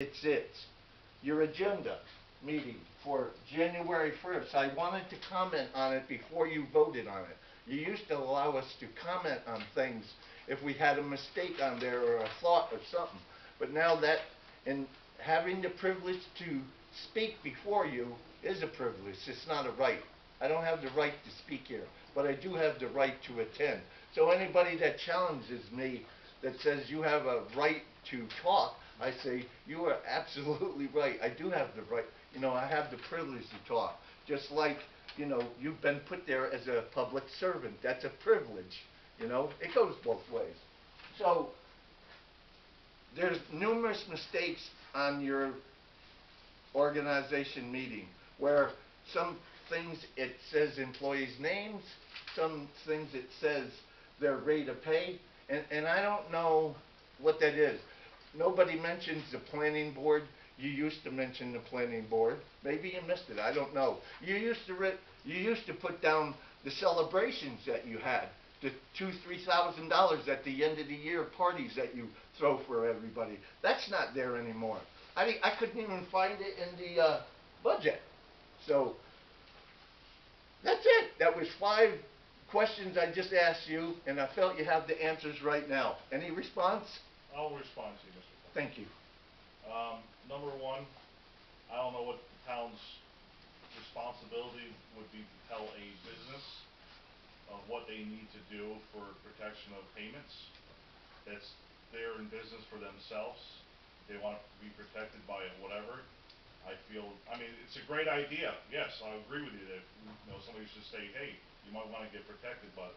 It's your agenda meeting for January 1st. I wanted to comment on it before you voted on it. You used to allow us to comment on things if we had a mistake on there or a thought or something. But now that, and having the privilege to speak before you is a privilege. It's not a right. I don't have the right to speak here, but I do have the right to attend. So anybody that challenges me, that says you have a right to talk, I say, you are absolutely right. I do have the right, I have the privilege to talk. Just like, you've been put there as a public servant. That's a privilege, It goes both ways. So, there's numerous mistakes on your organization meeting where some things it says employees' names, some things it says their rate of pay, and I don't know what that is. Nobody mentions the planning board. You used to mention the planning board. Maybe you missed it. I don't know. You used to put down the celebrations that you had, the $2,000-3,000 at the end of the year parties that you throw for everybody. That's not there anymore. I couldn't even find it in the budget. So that's it. That was 5 questions I just asked you, and I felt you have the answers right now. Any response? I'll respond to you, Mr. Clark. Thank you. Number one, I don't know what the town's responsibility would be to tell a business of what they need to do for protection of payments. That's they're in business for themselves. They want to be protected by whatever. It's a great idea. Yes, I agree with you that somebody should say, hey, you might want to get protected, but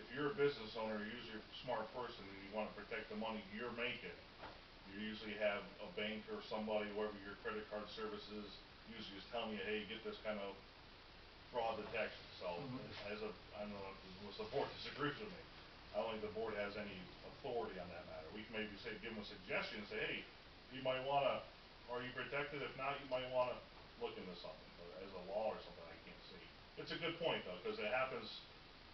if you're a business owner, you're usually a smart person, and you want to protect the money you're making, you usually have a bank or somebody, whoever your credit card services, usually is telling you, hey, get this kind of fraud detection. So, I don't know if the board disagrees with me. I don't think the board has any authority on that matter. We can maybe give them a suggestion and say, hey, you might want to, are you protected? If not, you might want to look into something. But as a law or something, I can't see. It's a good point, though, because it happens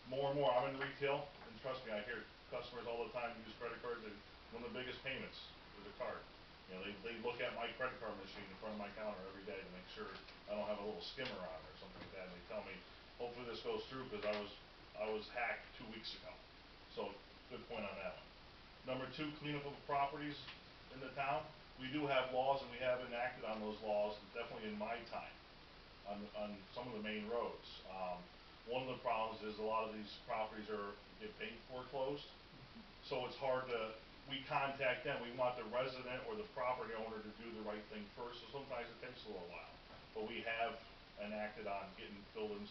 more and more. I'm in retail, and trust me, I hear customers all the time use credit cards, and one of the biggest payments is a card. They look at my credit card machine in front of my counter every day to make sure I don't have a little skimmer on it or something like that, and they tell me, hopefully this goes through because I was hacked 2 weeks ago. So, good point on that one. Number 2, cleanup of properties in the town. We do have laws, and we have enacted on those laws, definitely in my time, on some of the main roads. One of the problems is a lot of these properties get bank foreclosed, so it's hard to, we contact them, we want the resident or the property owner to do the right thing first, so sometimes it takes a little while. But we have enacted on getting buildings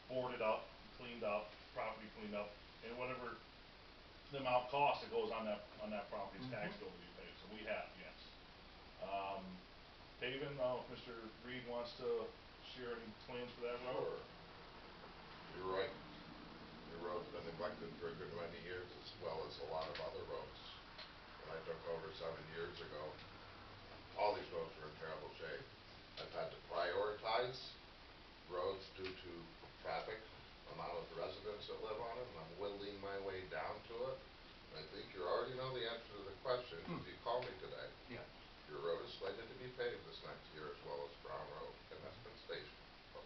boarded up, cleaned up, property cleaned up, and whatever the amount costs that goes on that property's tax bill to be paid. So we have, yes. Paving, I don't know if Mr. Reed wants to share any plans for that road? Sure. You're right. Your road's been neglected for a good many years, as well as a lot of other roads. When I took over 7 years ago, all these roads were in terrible shape. I've had to prioritize roads due to traffic, amount of residents that live on it, and I'm whittling my way down to it. And I think you already know the answer to the question, because you called me today. Yeah. Your road is slated to be paved this next year, as well as Brown Road and Espen Station. So,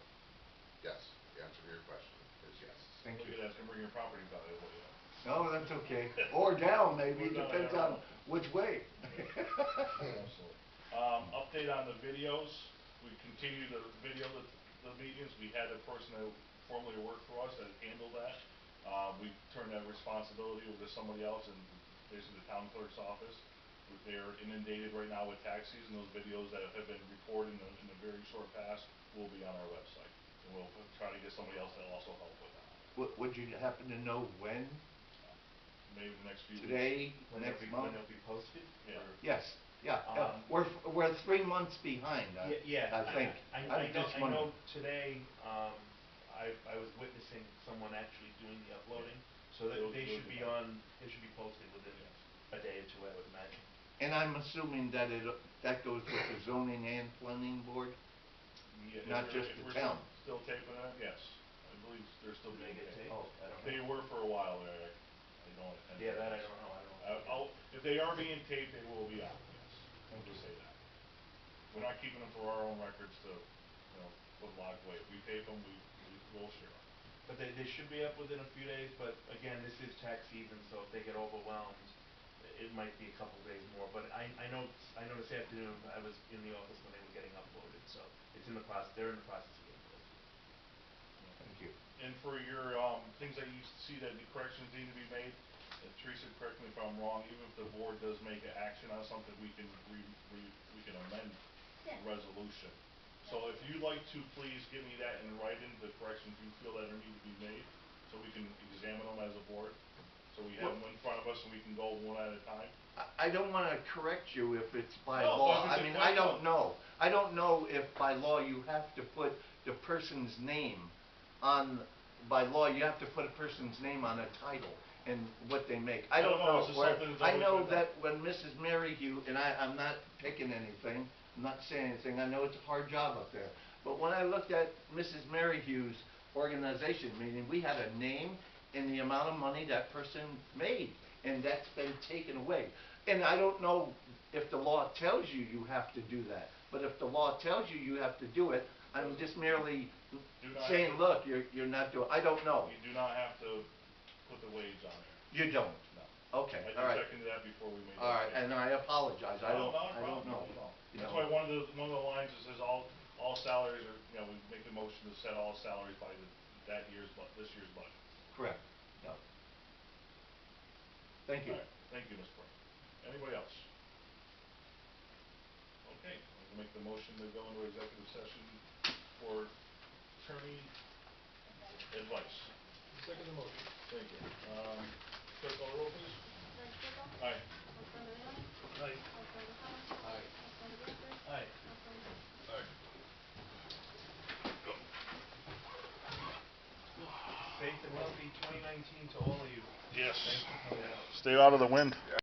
yes, the answer to your question is yes. Thank you. Look at that, it's going to bring your property value way up. No, that's okay. Or down, maybe. Or down, Depends on which way. Absolutely. Update on the videos. We continue to video the meetings. We had a person that formerly worked for us that handled that. We turned that responsibility over to somebody else in basically the town clerk's office. They're inundated right now with tax season. Those videos that have been recorded in the very short past will be on our website. And we'll try to get somebody else that will also help with that. Would you happen to know when? Maybe the next few Today, weeks. next month? When it'll be posted? Yeah. Yes. Yeah. We're 3 months behind. Yeah. I think. I know today, I was witnessing someone actually doing the uploading, so that they should be posted within a day or 2, I would imagine. And I'm assuming that that goes with the zoning and planning board? Yeah, Not just if the we're town. Still taping it, yes. I believe they're still being taped. Oh, I don't know. They were for a while there. I don't. Yeah, that I don't know. If they are being taped, they will be out, yes. Let me just say that. We're not keeping them for our own records to, you know, put locked away. If we take them, we'll share them. But they should be up within a few days, but again, this is tax season, so if they get overwhelmed, it might be a couple days more. But I know this afternoon, I was in the office when they were getting uploaded, so it's in the process, they're in the process of getting posted. Thank you. And for your, things that you see that the corrections need to be made, Teresa, correct me if I'm wrong, even if the board does make an action on something, we can we can amend the Yeah. resolution. So if you'd like to, please give me that in writing, the corrections you feel that need to be made, so we can examine them as a board. So we have them in front of us and we can go one at a time. I don't wanna correct you if it's by No, law. but I if it's mean, by I don't law. know. I don't know if by law you have to put the person's name on, by law, you have to put a person's name on a title and what they make. I don't know. This is something that's I always know been done. that when Mrs. Mary Hugh, and I'm not picking anything, I'm not saying anything, I know it's a hard job up there. But when I looked at Mrs. Mary Hugh's organization meeting, we had a name and the amount of money that person made, and that's been taken away. And I don't know if the law tells you you have to do that, but if the law tells you you have to do it, I'm just merely Do not saying, have look, you're not doing, I don't know. You do not have to put the wage on there. You don't? No. Okay, I all right. did check into that before we made that. All right, change. and I apologize, I No, don't, not a I don't problem, know. not at all. You That's know. why one of the lines that says all salaries are, you know, we make the motion to set all salaries by this year's budget. Correct, yeah. Thank you. All right, thank you, Ms. Burke. Anybody else? Okay, I'm gonna make the motion to go into executive session for attorney advice. Second the motion. Thank you. Clerk call the roll, please. Frank Stigall? Aye. Councilmember Leland? Aye. Councilmember Thomas? Aye. Councilmember Bieber? Aye. Councilmember Hans? Alright. Safe and healthy 2019 to all of you. Yes. Thanks for coming out. Stay out of the wind.